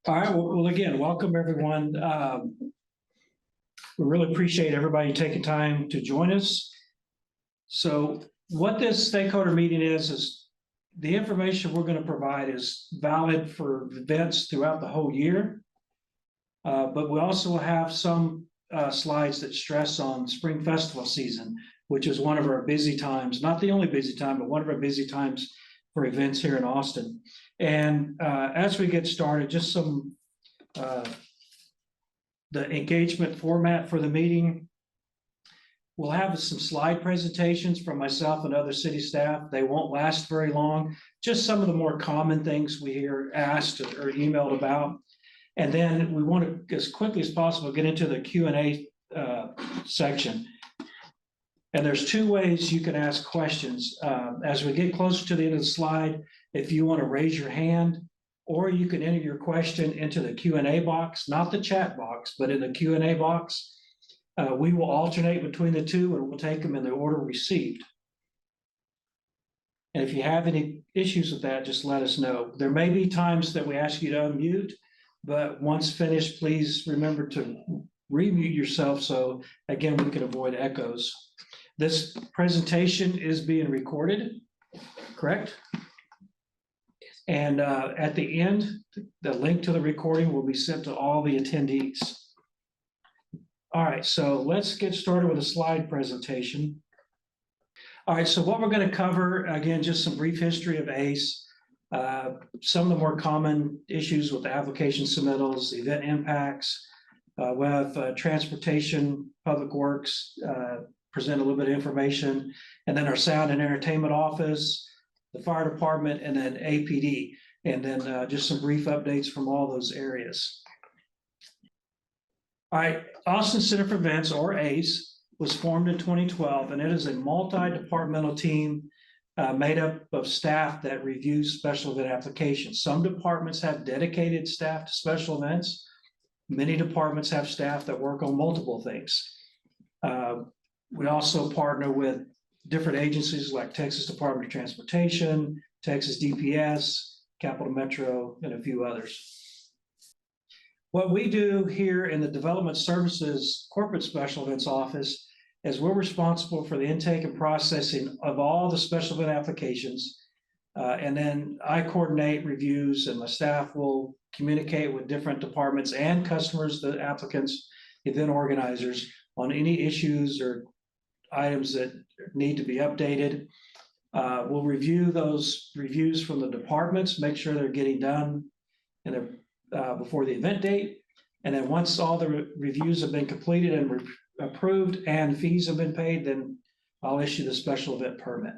All right, well, again, welcome everyone. We really appreciate everybody taking time to join us. So what this stakeholder meeting is the information we're going to provide is valid for events throughout the whole year. But we also have some slides that stress on spring festival season, which is one of our busy times, not the only busy time, but one of our busy times for events here in Austin. And as we get started, just some the engagement format for the meeting. We'll have some slide presentations from myself and other city staff. They won't last very long. Just some of the more common things we hear asked or emailed about. And then we want to, as quickly as possible, get into the Q&A section. And there's two ways you can ask questions. As we get closer to the end of the slide, if you want to raise your hand, or you can enter your question into the Q&A box, not the chat box, but in the Q&A box. We will alternate between the two and we'll take them in the order received. And if you have any issues with that, just let us know. There may be times that we ask you to unmute, but once finished, please remember to remute yourself so, again, we can avoid echoes. This presentation is being recorded, correct? And at the end, the link to the recording will be sent to all the attendees. All right, so let's get started with a slide presentation. All right, so what we're going to cover, again, just some brief history of ACE, some of the more common issues with the application submittals, event impacts. We have transportation, public works, present a little bit of information, and then our sound and entertainment office, the fire department, and then APD, and then just some brief updates from all those areas. All right, Austin Center for Events, or ACE, was formed in 2012, and it is a multi-departmental team made up of staff that reviews special event applications. Some departments have dedicated staff to special events. Many departments have staff that work on multiple things. We also partner with different agencies like Texas Department of Transportation, Texas DPS, Capital Metro, and a few others. What we do here in the Development Services Corporate Special Events Office is we're responsible for the intake and processing of all the special event applications. And then I coordinate reviews, and my staff will communicate with different departments and customers, the applicants, event organizers, on any issues or items that need to be updated. We'll review those reviews from the departments, make sure they're getting done and before the event date. And then once all the reviews have been completed and approved and fees have been paid, then I'll issue the special event permit.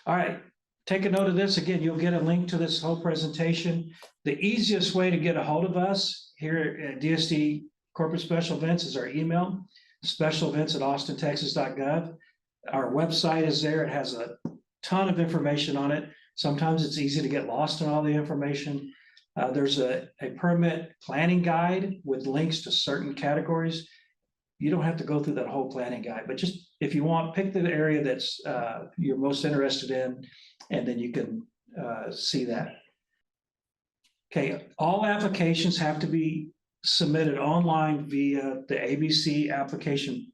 All right, take a note of this. Again, you'll get a link to this whole presentation. The easiest way to get a hold of us here at DSD Corporate Special Events is our email, specialevents@austintexas.gov. Our website is there. It has a ton of information on it. Sometimes it's easy to get lost in all the information. There's a permit planning guide with links to certain categories. You don't have to go through that whole planning guide, but just if you want, pick the area that's you're most interested in, and then you can see that. Okay, all applications have to be submitted online via the ABC application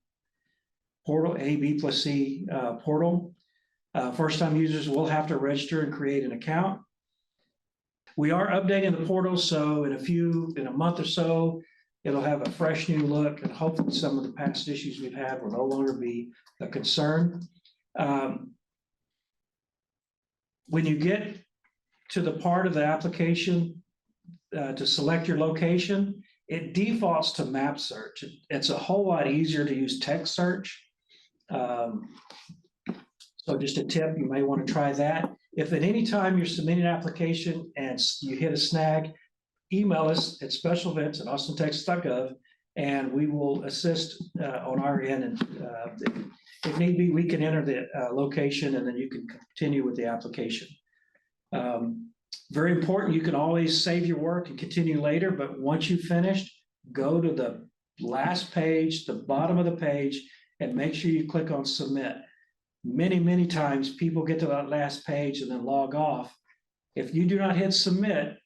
portal, AB+C portal. First-time users will have to register and create an account. We are updating the portal, so in a month or so, it'll have a fresh new look, and hopefully some of the past issues we've had will no longer be a concern. When you get to the part of the application to select your location, it defaults to map search. It's a whole lot easier to use text search. So just a tip, you may want to try that. If at any time you're submitting an application and you hit a snag, email us at specialevents@austintexas.gov, and we will assist on our end. And if need be, we can enter the location, and then you can continue with the application. Very important, you can always save your work and continue later, but once you've finished, go to the last page, the bottom of the page, and make sure you click on submit. Many times people get to that last page and then log off. If you do not hit submit,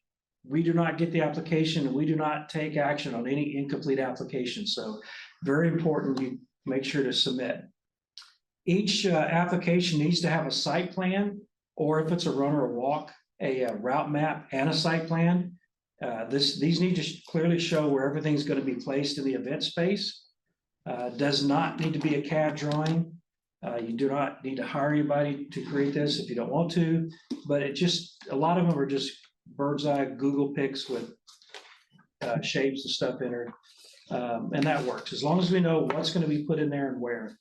we do not get the application and we do not take action on any incomplete application. So very important, you make sure to submit. Each application needs to have a site plan, or if it's a run or a walk, a route map and a site plan. These need to clearly show where everything's going to be placed in the event space. Does not need to be a CAD drawing. You do not need to hire anybody to create this if you don't want to, but a lot of them are just bird's eye Google pics with shapes and stuff in her. And that works as long as we know what's going to be put in there and where.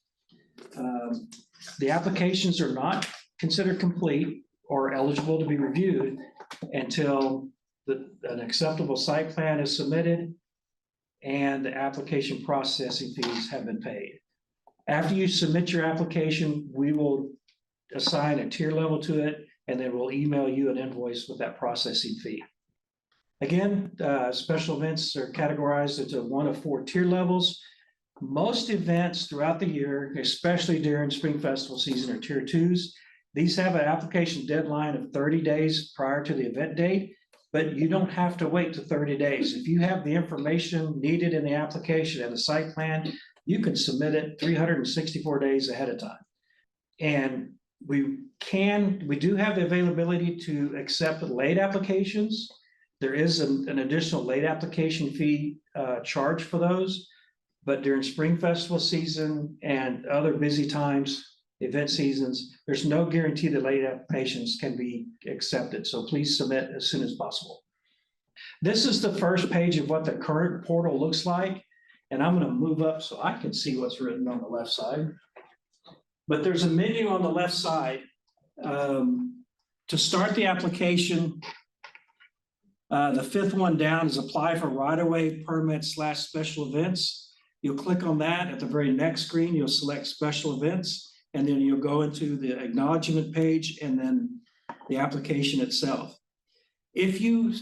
The applications are not considered complete or eligible to be reviewed until an acceptable site plan is submitted and the application processing fees have been paid. After you submit your application, we will assign a tier level to it, and then we'll email you an invoice with that processing fee. Again, special events are categorized into one of 4 tier levels. Most events throughout the year, especially during Spring Festival season, are tier 2s. These have an application deadline of 30 days prior to the event date, but you don't have to wait to 30 days. If you have the information needed in the application and the site plan, you can submit it 364 days ahead of time. And we do have the availability to accept late applications. There is an additional late application fee charge for those, but during Spring Festival season and other busy times, event seasons, there's no guarantee that late applications can be accepted. So please submit as soon as possible. This is the first page of what the current portal looks like. And I'm going to move up so I can see what's written on the left side. But there's a menu on the left side. To start the application, the 5th one down is apply for right-of-way permit / special events. You'll click on that. At the very next screen, you'll select special events, and then you'll go into the acknowledgement page and then the application itself. If you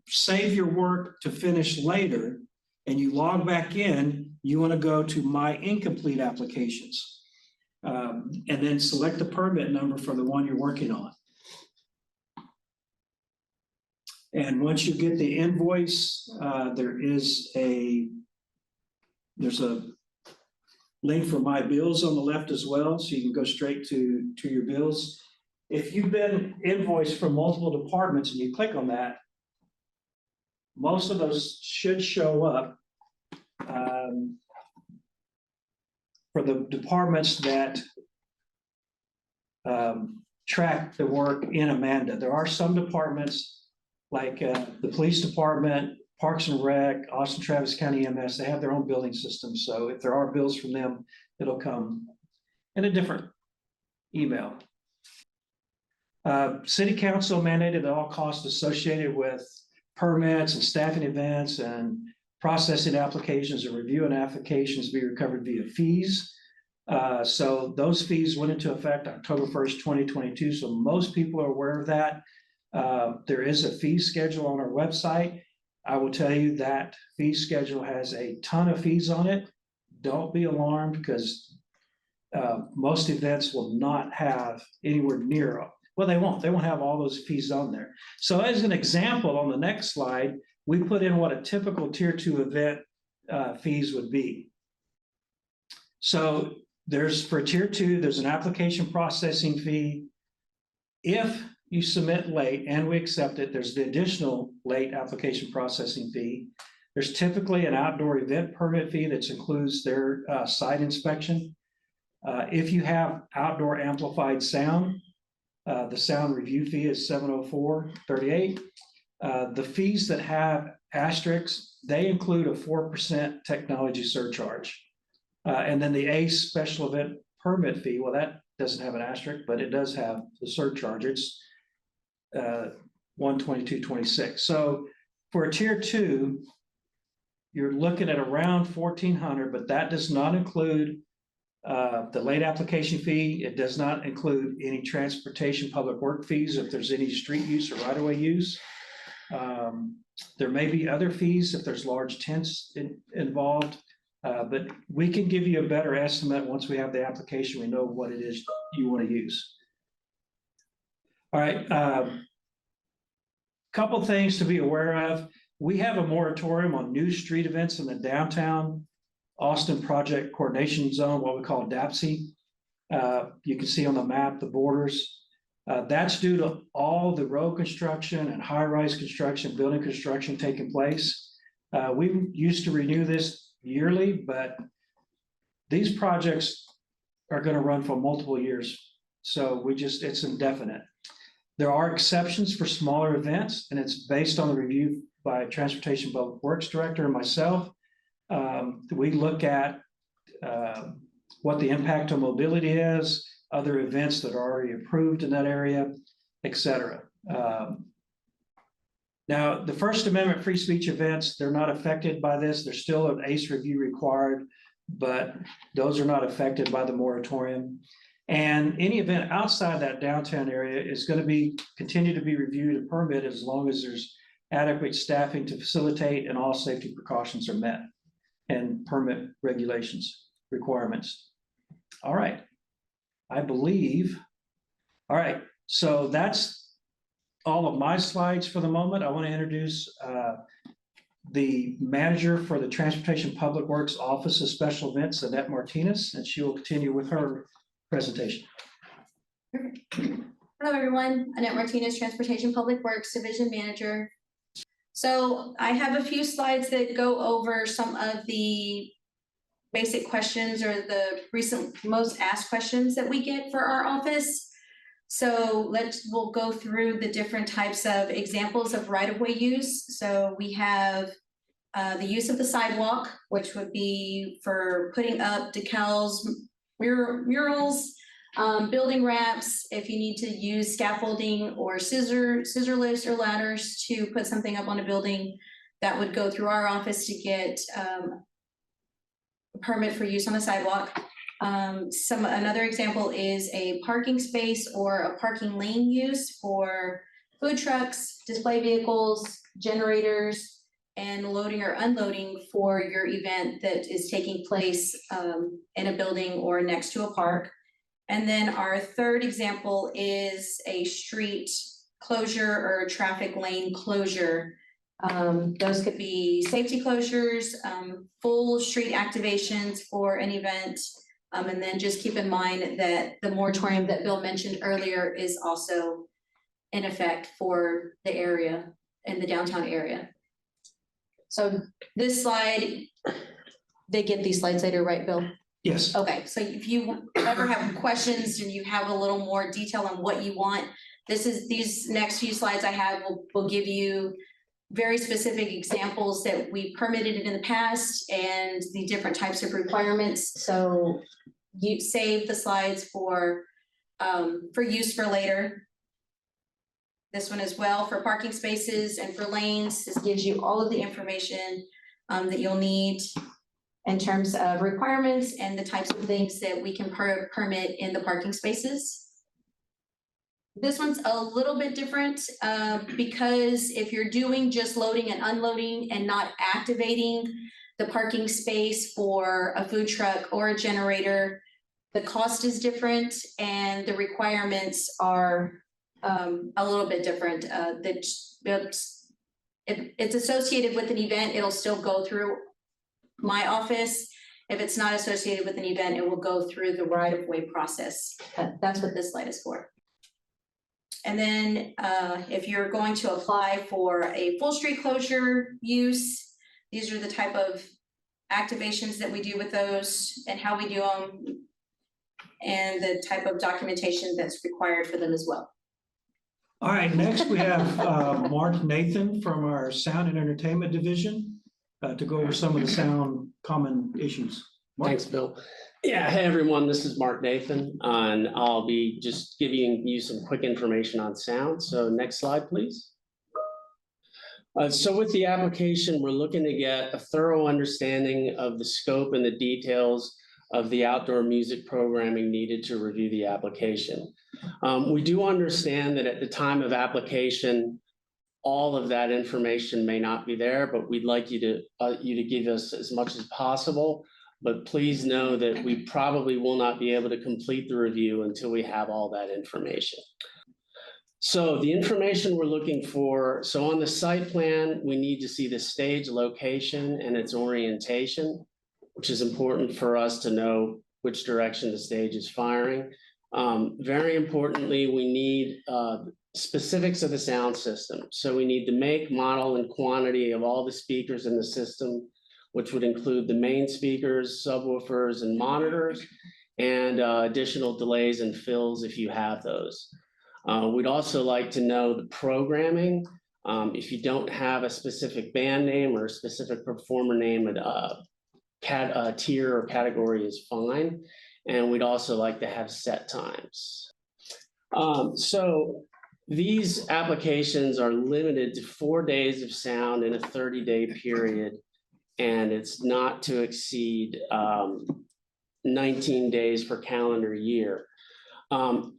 save your work to finish later and you log back in, you want to go to My Incomplete Applications and then select the permit number for the one you're working on. And once you get the invoice, there's a link for My Bills on the left as well, so you can go straight to your bills. If you've been invoiced from multiple departments and you click on that, most of those should show up for the departments that track the work in Amanda. There are some departments like the police department, Parks and Rec, Austin Travis County EMS, they have their own billing system. So if there are bills from them, it'll come in a different email. City Council mandated that all costs associated with permits and staffing events and processing applications and reviewing applications be recovered via fees. So those fees went into effect October 1st, 2022. So most people are aware of that. There is a fee schedule on our website. I will tell you that fee schedule has a ton of fees on it. Don't be alarmed because most events will not have anywhere near, well, they won't have all those fees on there. So as an example, on the next slide, we put in what a typical tier 2 event fees would be. So for tier 2, there's an application processing fee. If you submit late and we accept it, there's the additional late application processing fee. There's typically an outdoor event permit fee that includes their site inspection. If you have outdoor amplified sound, the sound review fee is $704.38. The fees that have asterisks, they include a 4% technology surcharge. And then the ACE special event permit fee, well, that doesn't have an asterisk, but it does have the surcharge. It's $122.26. So for a tier 2, you're looking at around $1,400, but that does not include the late application fee. It does not include any transportation public work fees if there's any street use or right-of-way use. There may be other fees if there's large tents involved, but we can give you a better estimate once we have the application. We know what it is you want to use. All right. couple things to be aware of. We have a moratorium on new street events in the downtown Austin Project Coordination Zone, what we call DAPSI. You can see on the map the borders. That's due to all the road construction and high-rise construction, building construction taking place. We used to renew this yearly, but these projects are going to run for multiple years. So it's indefinite. There are exceptions for smaller events, and it's based on the review by Transportation Public Works Director and myself. We look at what the impact on mobility is, other events that are already approved in that area, et cetera. Now, the First Amendment free speech events, they're not affected by this. There's still an ACE review required, but those are not affected by the moratorium. And any event outside that downtown area is going to continue to be reviewed and permitted as long as there's adequate staffing to facilitate and all safety precautions are met and permit regulations, requirements. All right, I believe. All right, so that's all of my slides for the moment. I want to introduce the manager for the Transportation Public Works Office of Special Events, Annette Martinez, and she will continue with her presentation. Hello, everyone. Annette Martinez, Transportation Public Works Division Manager. So I have a few slides that go over some of the basic questions or the recent most asked questions that we get for our office. So we'll go through the different types of examples of right-of-way use. So we have the use of the sidewalk, which would be for putting up decals, murals, building wraps, if you need to use scaffolding or scissor lifts or ladders to put something up on a building, that would go through our office to get a permit for use on the sidewalk. Another example is a parking space or a parking lane use for food trucks, display vehicles, generators, and loading or unloading for your event that is taking place in a building or next to a park. And then our third example is a street closure or a traffic lane closure. Those could be safety closures, full street activations for an event. And then just keep in mind that the moratorium that Bill mentioned earlier is also in effect for the area in the downtown area. So this slide, they get these slides later, right, Bill? Yes. Okay, so if you ever have questions and you have a little more detail on what you want, these next few slides I have will give you very specific examples that we permitted in the past and the different types of requirements. So you save the slides for use for later. This one as well for parking spaces and for lanes. This gives you all of the information that you'll need in terms of requirements and the types of things that we can permit in the parking spaces. This one's a little bit different because if you're doing just loading and unloading and not activating the parking space for a food truck or a generator, the cost is different and the requirements are a little bit different. If it's associated with an event, it'll still go through my office. If it's not associated with an event, it will go through the right-of-way process. That's what this slide is for. And then if you're going to apply for a full street closure use, these are the type of activations that we do with those and how we do them and the type of documentation that's required for them as well. All right, next we have Mark Nathan from our Sound and Entertainment Division to go over some of the sound common issues. Mark? Thanks, Bill. Yeah, hey everyone, this is Mark Nathan, and I'll be just giving you some quick information on sound. So next slide, please. So with the application, we're looking to get a thorough understanding of the scope and the details of the outdoor music programming needed to review the application. We do understand that at the time of application, all of that information may not be there, but we'd like you to give us as much as possible. But please know that we probably will not be able to complete the review until we have all that information. So the information we're looking for, so on the site plan, we need to see the stage location and its orientation, which is important for us to know which direction the stage is firing. Very importantly, we need specifics of the sound system. So we need the make, model, and quantity of all the speakers in the system, which would include the main speakers, subwoofers, and monitors, and additional delays and fills if you have those. We'd also like to know the programming. If you don't have a specific band name or a specific performer name, a tier or category is fine. And we'd also like to have set times. So these applications are limited to 4 days of sound in a 30-day period, and it's not to exceed 19 days per calendar year.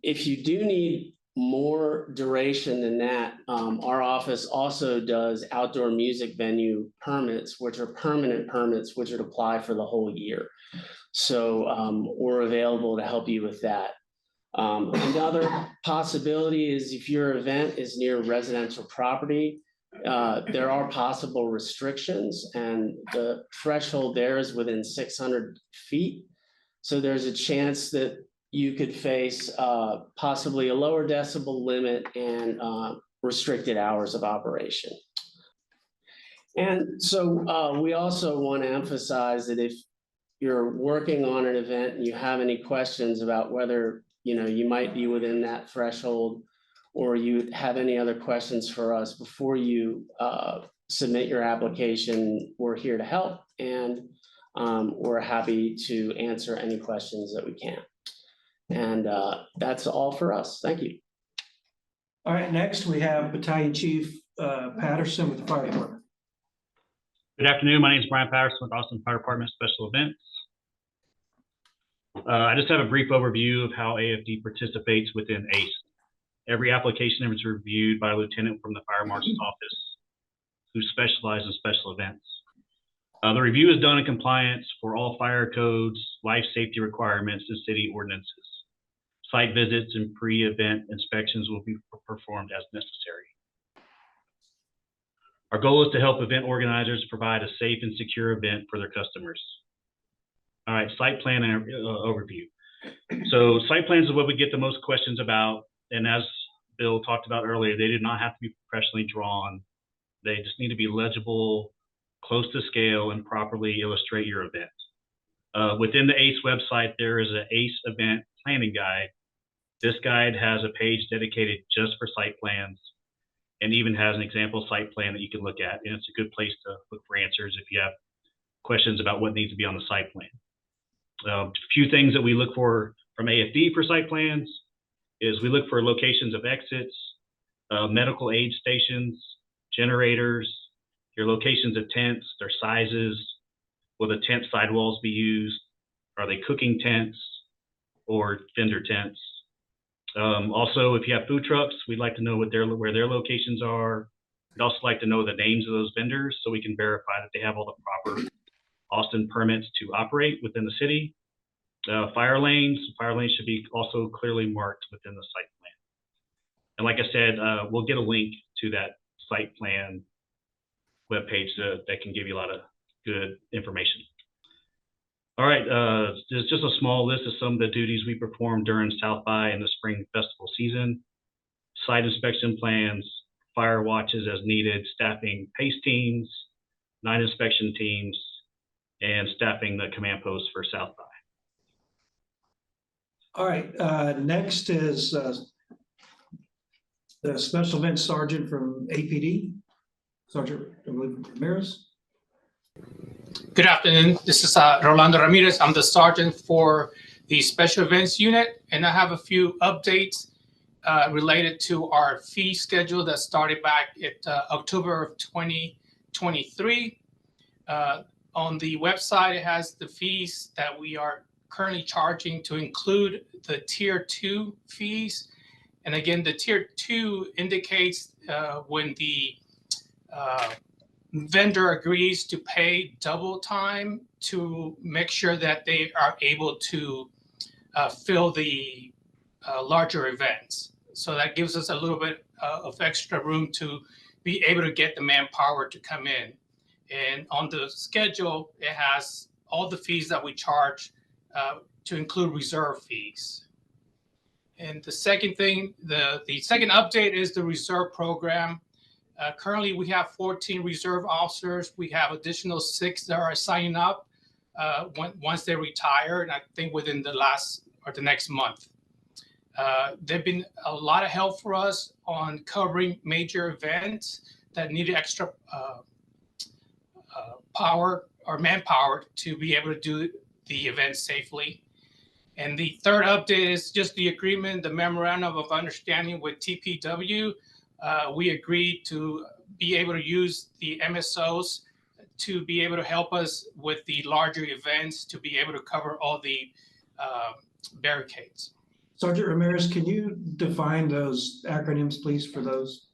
If you do need more duration than that, our office also does outdoor music venue permits, which are permanent permits, which would apply for the whole year. So we're available to help you with that. Another possibility is if your event is near residential property, there are possible restrictions, and the threshold there is within 600 feet. So there's a chance that you could face possibly a lower decibel limit and restricted hours of operation. And so we also want to emphasize that if you're working on an event and you have any questions about whether you might be within that threshold, or you have any other questions for us before you submit your application, we're here to help, and we're happy to answer any questions that we can. And that's all for us. Thank you. All right, next we have Battalion Chief Patterson with the Fire Department. Good afternoon. My name is Brian Patterson with Austin Fire Department Special Events. I just have a brief overview of how AFD participates within ACE. Every application is reviewed by a lieutenant from the Fire Marshal's office who specializes in special events. The review is done in compliance for all fire codes, life safety requirements, and city ordinances. Site visits and pre-event inspections will be performed as necessary. Our goal is to help event organizers provide a safe and secure event for their customers. All right, site plan and overview. So site plans is what we get the most questions about. And as Bill talked about earlier, they do not have to be professionally drawn. They just need to be legible, close to scale, and properly illustrate your event. Within the ACE website, there is an ACE event planning guide. This guide has a page dedicated just for site plans, and even has an example site plan that you can look at. And it's a good place to look for answers if you have questions about what needs to be on the site plan. A few things that we look for from AFD for site plans is we look for locations of exits, medical aid stations, generators, your locations of tents, their sizes, will the tent sidewalls be used, are they cooking tents or vendor tents? Also, if you have food trucks, we'd like to know where their locations are. We'd also like to know the names of those vendors so we can verify that they have all the proper Austin permits to operate within the city. Fire lanes should be also clearly marked within the site plan. And like I said, we'll get a link to that site plan webpage that can give you a lot of good information. All right, there's just a small list of some of the duties we perform during South by and the spring festival season. Site inspection plans, fire watches as needed, staffing PACE teams, night inspection teams, and staffing the command post for South by. All right, next is the Special Events Sergeant from APD, Sergeant Ramirez. Good afternoon. This is Rolando Ramirez. I'm the sergeant for the Special Events Unit, and I have a few updates related to our fee schedule that started back at October of 2023. On the website, it has the fees that we are currently charging to include the Tier 2 fees. And again, the Tier 2 indicates when the vendor agrees to pay double time to make sure that they are able to fill the larger events. So that gives us a little bit of extra room to be able to get the manpower to come in. And on the schedule, it has all the fees that we charge to include reserve fees. And the second thing, the second update is the reserve program. Currently, we have 14 reserve officers. We have additional 6 that are signing up once they retire, and I think within the next month. They've been a lot of help for us on covering major events that needed extra power or manpower to be able to do the event safely. And the third update is just the agreement, the memorandum of understanding with TPW. We agreed to be able to use the MSOs to be able to help us with the larger events, to be able to cover all the barricades. Sergeant Ramirez, can you define those acronyms, please, for those?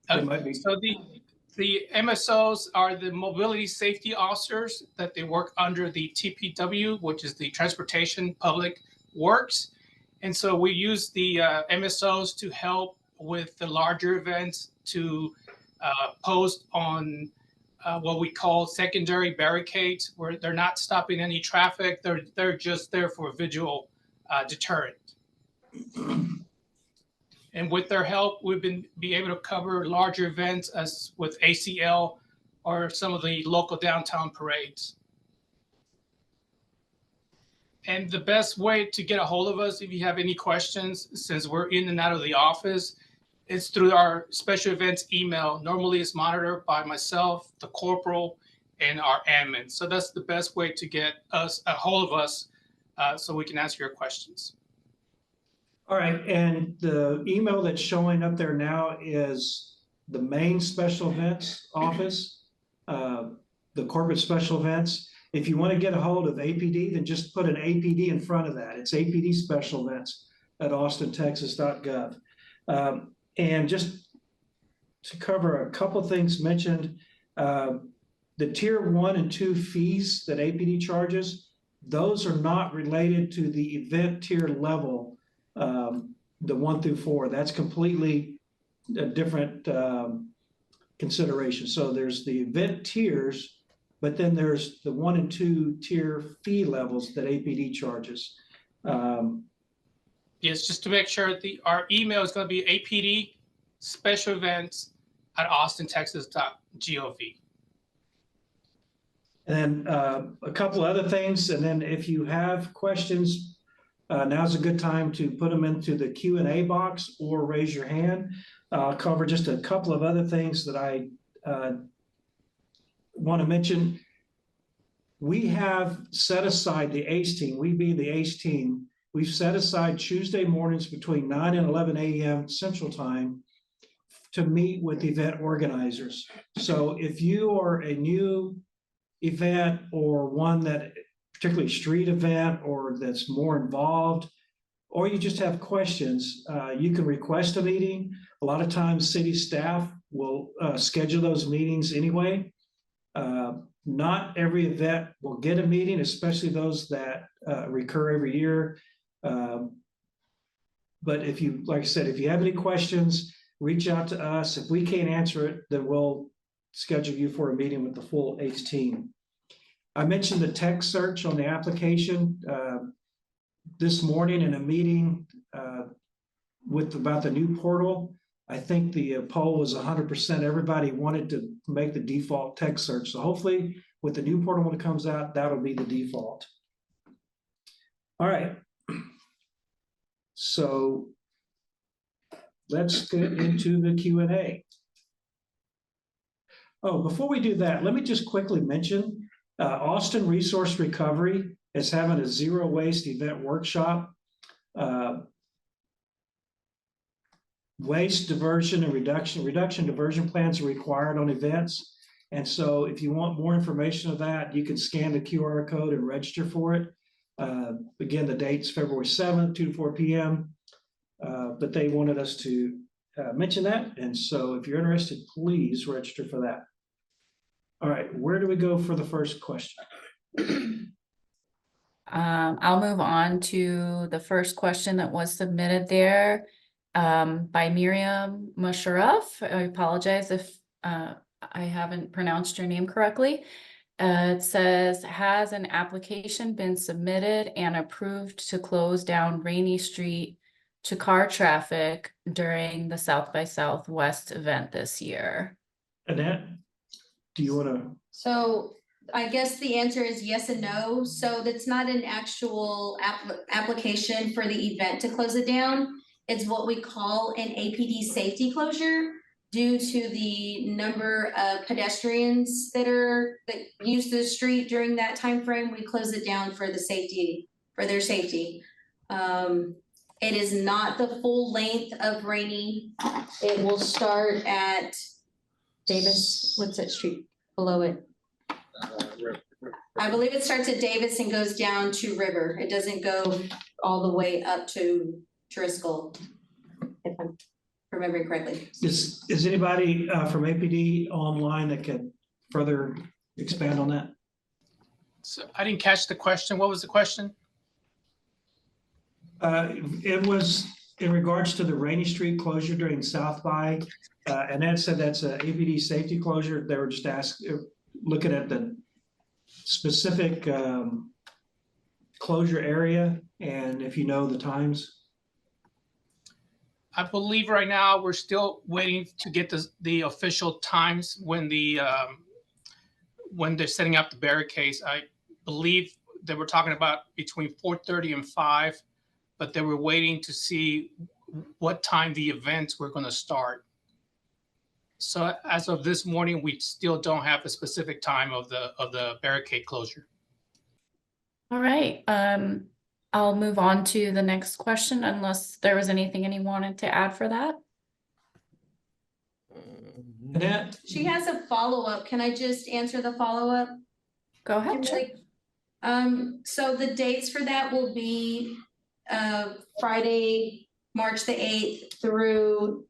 that might be- So the MSOs are the mobility safety officers that they work under the TPW, which is the Transportation Public Works. And so we use the MSOs to help with the larger events, to post on what we call secondary barricades, where they're not stopping any traffic. They're just there for visual deterrent. And with their help, we've been able to cover larger events as with ACL or some of the local downtown parades. And the best way to get a hold of us, if you have any questions, since we're in and out of the office, is through our special events email. Normally it's monitored by myself, the corporal, and our admin. So that's the best way to get us a hold of us so we can answer your questions. All right, and the email that's showing up there now is the main special events office, the corporate special events. If you want to get a hold of APD, then just put an APD in front of that. It's APD special events at austintexas.gov. And just to cover a couple of things mentioned, the tier 1 and 2 fees that APD charges, those are not related to the event tier level. The 1 through 4, that's completely a different consideration. So there's the event tiers, but then there's the 1 and 2 tier fee levels that APD charges. Yes, just to make sure, our email is going to be APD special events at austintexas.gov. And then a couple other things, and then if you have questions, now's a good time to put them into the Q&A box or raise your hand. I'll cover just a couple of other things that I want to mention. We have set aside the ACE team, we being the ACE team, we've set aside Tuesday mornings between 9 and 11 a.m. Central Time to meet with event organizers. So if you are a new event or one that particularly street event or that's more involved, or you just have questions, you can request a meeting. A lot of times city staff will schedule those meetings anyway. Not every event will get a meeting, especially those that recur every year. But if you, like I said, if you have any questions, reach out to us. If we can't answer it, then we'll schedule you for a meeting with the full ACE team. I mentioned the text search on the application this morning in a meeting about the new portal. I think the poll was 100%. Everybody wanted to make the default text search. So hopefully with the new portal when it comes out, that'll be the default. All right. So let's get into the Q&A. Oh, before we do that, let me just quickly mention Austin Resource Recovery is having a zero waste event workshop. Waste diversion and reduction diversion plans are required on events. And so if you want more information of that, you can scan the QR code and register for it. Again, the date's February 7th, 2 to 4 p.m. But they wanted us to mention that. And so if you're interested, please register for that. All right, where do we go for the first question? I'll move on to the first question that was submitted there. by Miriam Musharraf. I apologize if I haven't pronounced your name correctly. It says, has an application been submitted and approved to close down Rainy Street to car traffic during the South by Southwest event this year? Annette, do you want to? So I guess the answer is yes and no. So that's not an actual application for the event to close it down. It's what we call an APD safety closure due to the number of pedestrians that use the street during that time frame. We close it down for the safety, for their safety. It is not the full length of Rainy. It will start at Davis, what's that street below it? I believe it starts at Davis and goes down to River. It doesn't go all the way up to Driscoll, if I'm remembering correctly. Is anybody from APD online that could further expand on that? So I didn't catch the question. What was the question? It was in regards to the Rainy Street closure during South by, and Ed said that's a APD safety closure. They were just looking at the specific closure area, and if you know the times. I believe right now we're still waiting to get the official times when when they're setting up the barricades. I believe they were talking about between 4:30 and 5, but they were waiting to see what time the events were going to start. So as of this morning, we still don't have a specific time of the barricade closure. All right, I'll move on to the next question unless there was anything anyone wanted to add for that. Annette? She has a follow-up. Can I just answer the follow-up? Go ahead. Sure. So the dates for that will be Friday, March the 8th through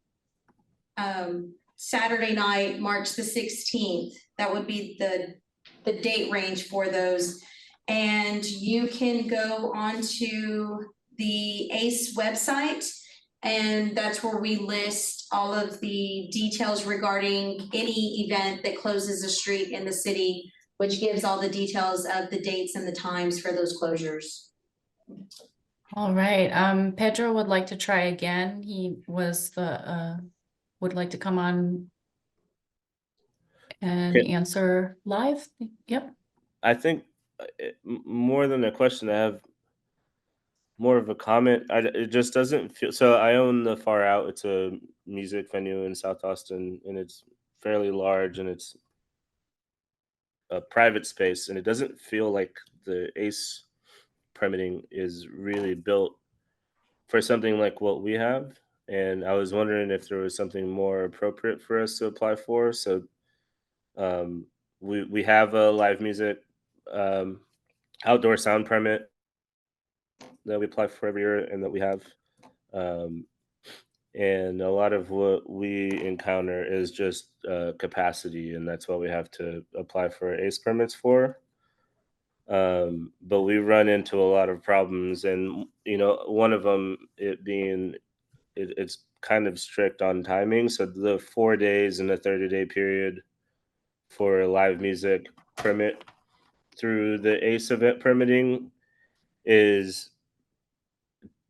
Saturday night, March the 16th. That would be the date range for those. And you can go onto the ACE website, and that's where we list all of the details regarding any event that closes a street in the city, which gives all the details of the dates and the times for those closures. All right, Pedro would like to try again. He was would like to come on and Okay. answer live. Yep. I think more than a question, I have more of a comment. It just doesn't feel so. I own the Far Out. It's a music venue in South Austin, and it's fairly large, and it's a private space, and it doesn't feel like the ACE permitting is really built for something like what we have. And I was wondering if there was something more appropriate for us to apply for. So we have a live music outdoor sound permit that we apply for every year and that we have. And a lot of what we encounter is just capacity, and that's what we have to apply for ACE permits for. But we run into a lot of problems, and one of them it's kind of strict on timing. So the 4 days and the 30-day period for a live music permit through the ACE event permitting is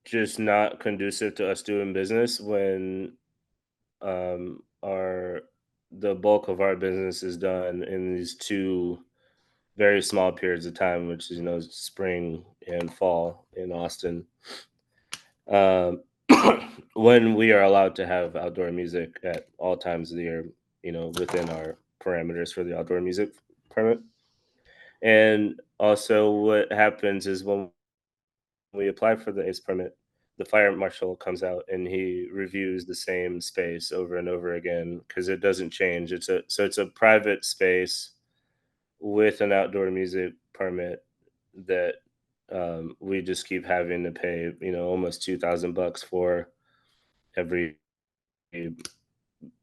just not conducive to us doing business when the bulk of our business is done in these two very small periods of time, which is spring and fall in Austin, when we are allowed to have outdoor music at all times of the year, within our parameters for the outdoor music permit. And also what happens is when we apply for the ACE permit, the fire marshal comes out and he reviews the same space over and over again because it doesn't change. It's a private space with an outdoor music permit that we just keep having to pay, almost $2,000 for every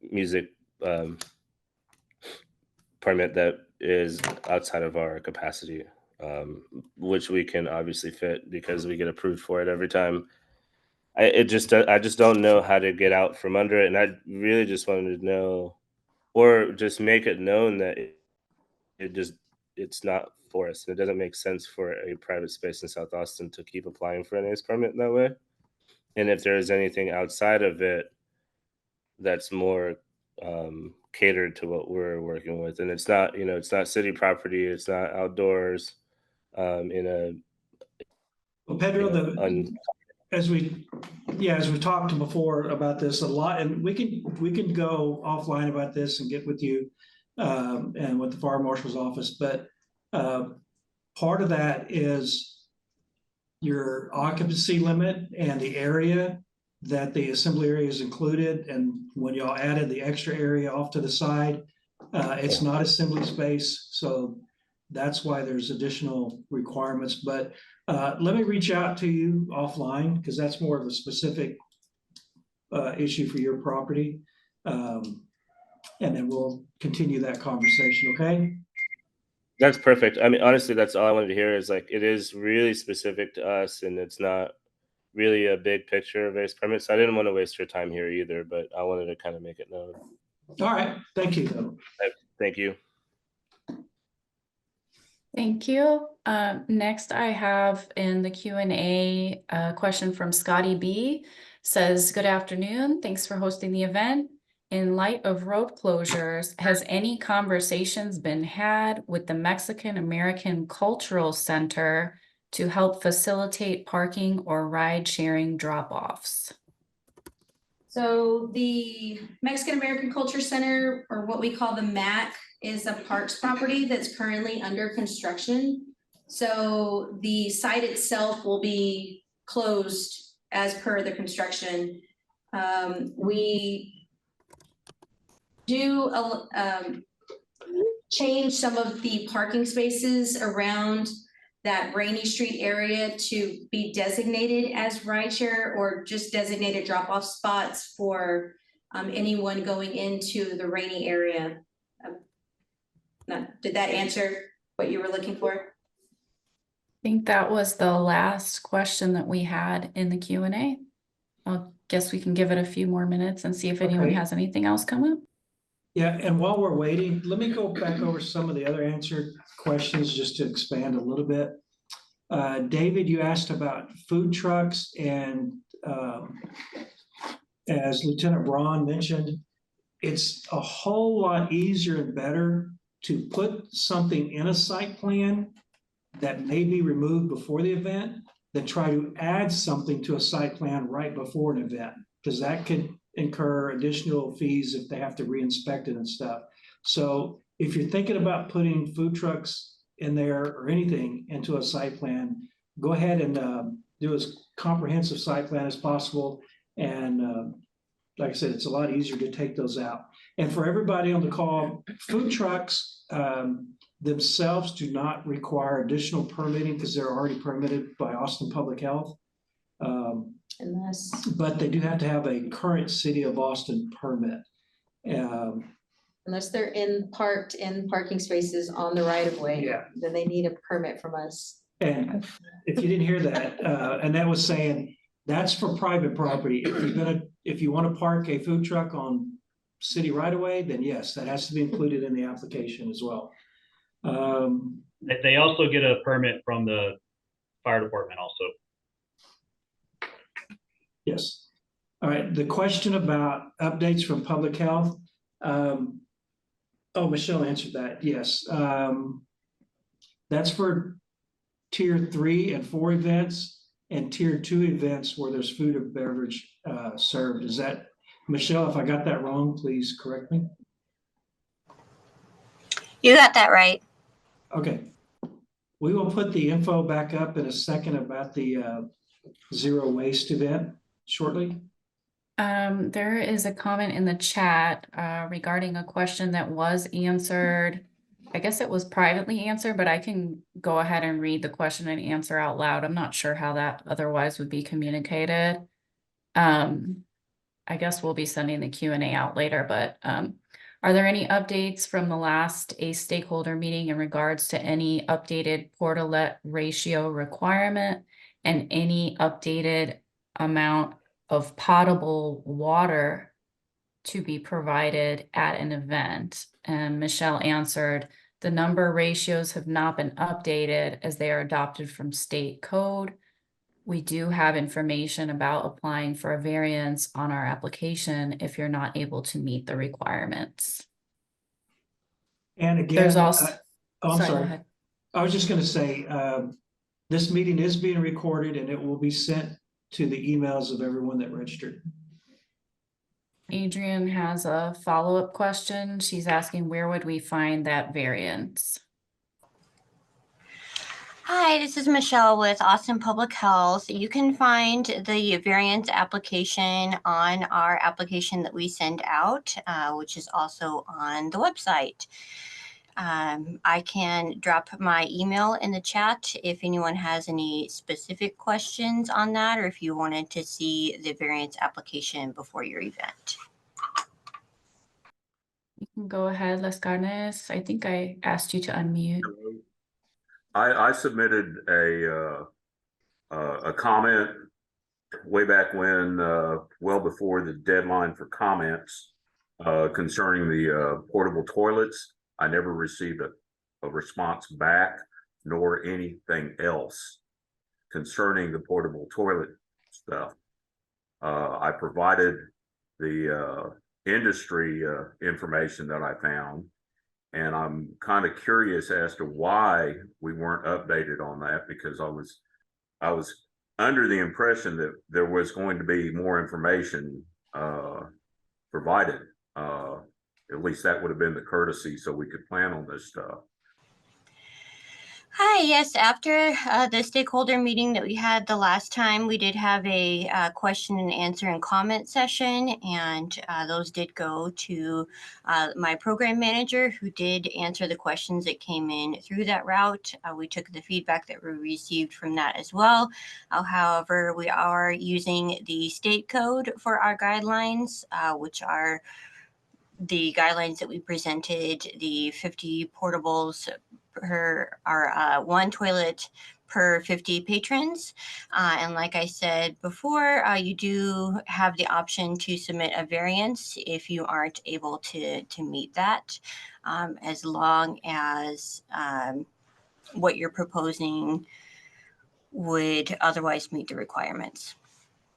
music permit that is outside of our capacity, which we can obviously fit because we get approved for it every time. I just don't know how to get out from under it, and I really just wanted to know, or just make it known that it's not for us. It doesn't make sense for a private space in South Austin to keep applying for an ACE permit that way. And if there is anything outside of it that's more catered to what we're working with, and it's not, it's not city property, it's not outdoors, in a Well, Pedro, un- as we talked before about this a lot, and we can go offline about this and get with you and with the fire marshal's office, but part of that is your occupancy limit and the area that the assembly area is included. And when y'all added the extra area off to the side, it's not assembly space. So that's why there's additional requirements. But let me reach out to you offline, because that's more of a specific issue for your property. And then we'll continue that conversation, okay? That's perfect. I mean, honestly, that's all I wanted to hear is like, it is really specific to us, and it's not really a big picture of ACE permits. I didn't want to waste your time here either, but I wanted to kind of make it known. All right, thank you, though. Thank you. Thank you. Next I have in the Q&A a question from Scotty B. Says, good afternoon. Thanks for hosting the event. In light of road closures, has any conversations been had with the Mexican American Cultural Center to help facilitate parking or ride sharing drop-offs? So the Mexican American Culture Center, or what we call the MAC, is a parks property that's currently under construction. So the site itself will be closed as per the construction. We do change some of the parking spaces around that Rainy Street area to be designated as rideshare, or just designated drop-off spots for anyone going into the Rainy area. Did that answer what you were looking for? I think that was the last question that we had in the Q&A. I guess we can give it a few more minutes and see if anyone Okay. has anything else come up. Yeah, and while we're waiting, let me go back over some of the other answered questions just to expand a little bit. David, you asked about food trucks, and as Lieutenant Braun mentioned, it's a whole lot easier and better to put something in a site plan that may be removed before the event than try to add something to a site plan right before an event, because that could incur additional fees if they have to re-inspect it and stuff. So if you're thinking about putting food trucks in there or anything into a site plan, go ahead and do as comprehensive site plan as possible. And like I said, it's a lot easier to take those out. And for everybody on the call, food trucks themselves do not require additional permitting because they're already permitted by Austin Public Health. But they do have to have a current City of Austin permit. Unless they're parked in parking spaces on the right of way. Yeah. Then they need a permit from us. And if you didn't hear that, and that was saying, that's for private property. If you want to park a food truck on city right of way, then yes, that has to be included in the application as well. They also get a permit from the fire department also. Yes. All right, the question about updates from public health. Oh, Michelle answered that, yes. That's for tier 3 and 4 events, and tier 2 events where there's food or beverage served. Is that, Michelle, if I got that wrong, please correct me. You got that right. Okay. We will put the info back up in a second about the zero waste event shortly. There is a comment in the chat regarding a question that was answered. I guess it was privately answered, but I can go ahead and read the question and answer out loud. I'm not sure how that otherwise would be communicated. I guess we'll be sending the Q&A out later, but are there any updates from the last ACE stakeholder meeting in regards to any updated port-to-let ratio requirement and any updated amount of potable water to be provided at an event. And Michelle answered, the number ratios have not been updated as they are adopted from state code. We do have information about applying for a variance on our application if you're not able to meet the requirements. And again, There's also, oh, I'm go sorry. ahead. I was just gonna say, this meeting is being recorded and it will be sent to the emails of everyone that registered. Adrian has a follow-up question. She's asking, where would we find that variance? Hi, this is Michelle with Austin Public Health. You can find the variance application on our application that we send out, which is also on the website. I can drop my email in the chat if anyone has any specific questions on that, or if you wanted to see the variance application before your event. You can go ahead, Les Carnes. I think I asked you to unmute. I submitted a comment way back when, well before the deadline for comments concerning the portable toilets. I never received a response back, nor anything else concerning the portable toilet stuff. I provided the industry information that I found, and I'm kind of curious as to why we weren't updated on that, because I was under the impression that there was going to be more information provided. At least that would have been the courtesy, so we could plan on this stuff. Hi, yes, after the stakeholder meeting that we had the last time, we did have a question and answer and comment session, and those did go to my program manager, who did answer the questions that came in through that route. We took the feedback that we received from that as well. However, we are using the state code for our guidelines, which are the guidelines that we presented, the 50 portables per our one toilet per 50 patrons. And like I said before, you do have the option to submit a variance if you aren't able to meet that, as long as what you're proposing would otherwise meet the requirements.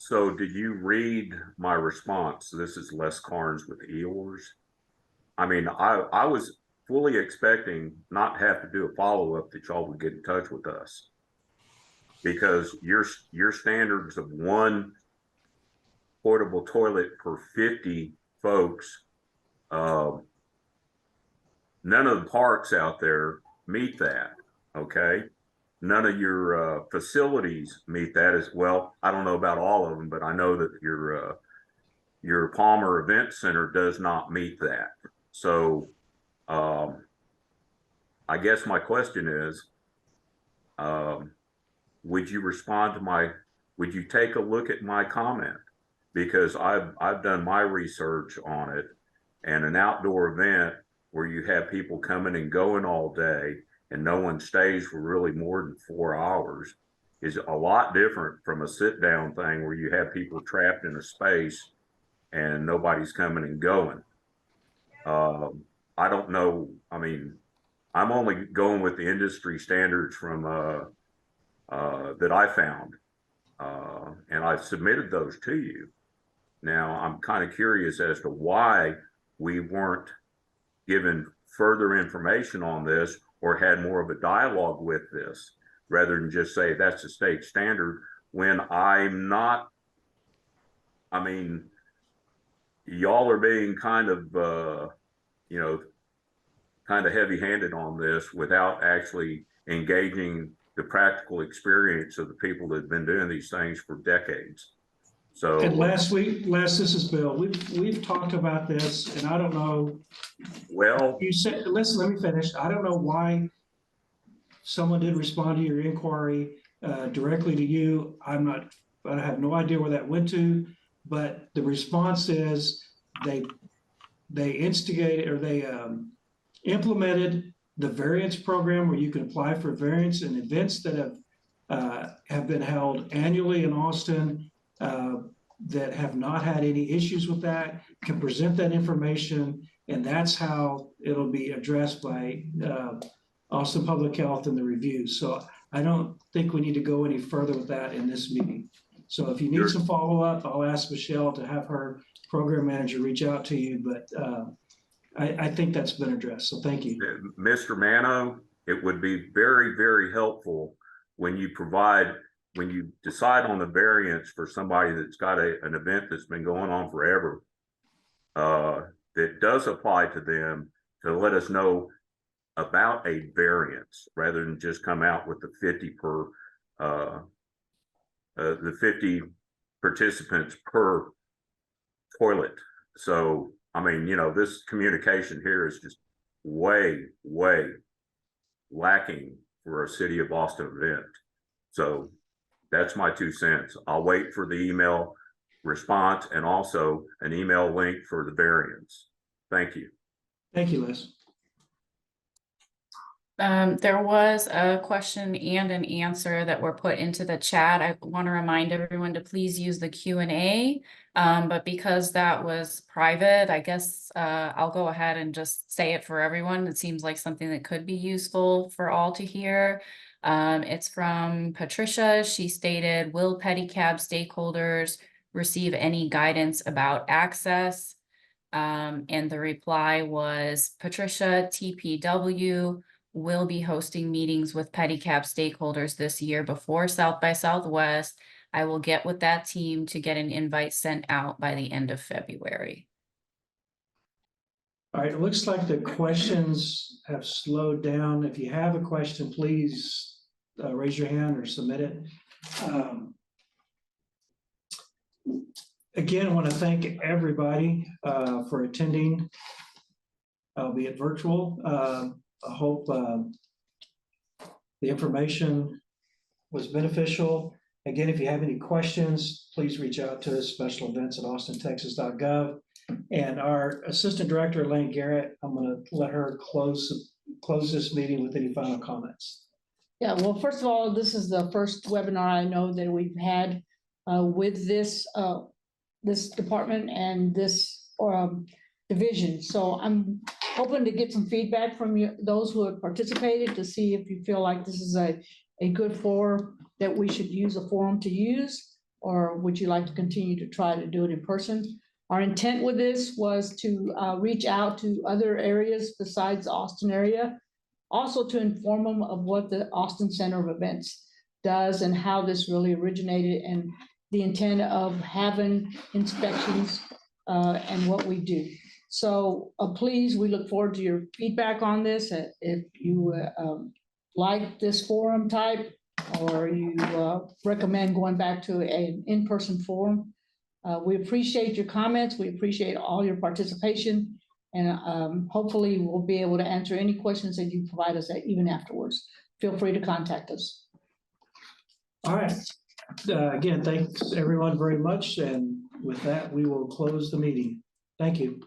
So did you read my response? This is Les Carnes with Eeyores. I mean, I was fully expecting not to have to do a follow-up, that y'all would get in touch with us, because your standards of one portable toilet per 50 folks, none of the parks out there meet that, okay? None of your facilities meet that as well. I don't know about all of them, but I know that your Palmer Event Center does not meet that. So I guess my question is, would you respond to would you take a look at my comment? Because I've done my research on it, and an outdoor event where you have people coming and going all day and no one stays for really more than 4 hours is a lot different from a sit down thing where you have people trapped in a space and nobody's coming and going. I don't know. I mean, I'm only going with the industry standards from that I found, and I've submitted those to you. Now, I'm kind of curious as to why we weren't given further information on this, or had more of a dialogue with this, rather than just say that's the state standard, when I'm not. I mean, y'all are being kind of, kind of heavy-handed on this without actually engaging the practical experience of the people that have been doing these things for decades. So, And this is Bill. We've talked about this, and I don't know. well, You said, listen, let me finish. I don't know why someone did respond to your inquiry directly to you. I have no idea where that went to, but the response is they instigated, or they implemented the variance program where you can apply for variance in events that have been held annually in Austin. that have not had any issues with that can present that information, and that's how it'll be addressed by Austin Public Health in the review. So I don't think we need to go any further with that in this meeting. So if you need some follow-up, I'll ask Michelle to have her program manager reach out to you, but I think that's been addressed, so thank you. Mr. Mano, it would be very, very helpful when you decide on the variance for somebody that's got an event that's been going on forever, that does apply to them, to let us know about a variance rather than just come out with the 50 per, the 50 participants per toilet. So, I mean, you know, this communication here is just way, way lacking for a City of Austin event. So that's my 2 cents. I'll wait for the email response and also an email link for the variance. Thank you. Thank you, Liz. There was a question and an answer that were put into the chat. I want to remind everyone to please use the Q&A. But because that was private, I guess I'll go ahead and just say it for everyone. It seems like something that could be useful for all to hear. It's from Patricia. She stated, will pedicab stakeholders receive any guidance about access? And the reply was, Patricia, TPW will be hosting meetings with pedicab stakeholders this year before South by Southwest. I will get with that team to get an invite sent out by the end of February. All right, it looks like the questions have slowed down. If you have a question, please raise your hand or submit it. Again, I want to thank everybody for attending, albeit virtual. I hope the information was beneficial. Again, if you have any questions, please reach out to us, specialevents@austintexas.gov. And our Assistant Director, Elaine Garrett, I'm going to let her close this meeting with any final comments. Yeah, well, first of all, this is the first webinar I know that we've had with this department and this division. So I'm hoping to get some feedback from you, those who have participated, to see if you feel like this is a good forum that we should use a forum to use, or would you like to continue to try to do it in person? Our intent with this was to reach out to other areas besides the Austin area, also to inform them of what the Austin Center of Events does and how this really originated, and the intent of having inspections and what we do. So please, we look forward to your feedback on this. If you like this forum type, or you recommend going back to an in-person forum, we appreciate your comments. We appreciate all your participation, and hopefully we'll be able to answer any questions that you provide us even afterwards. Feel free to contact us. All right. Again, thanks everyone very much. And with that, we will close the meeting. Thank you.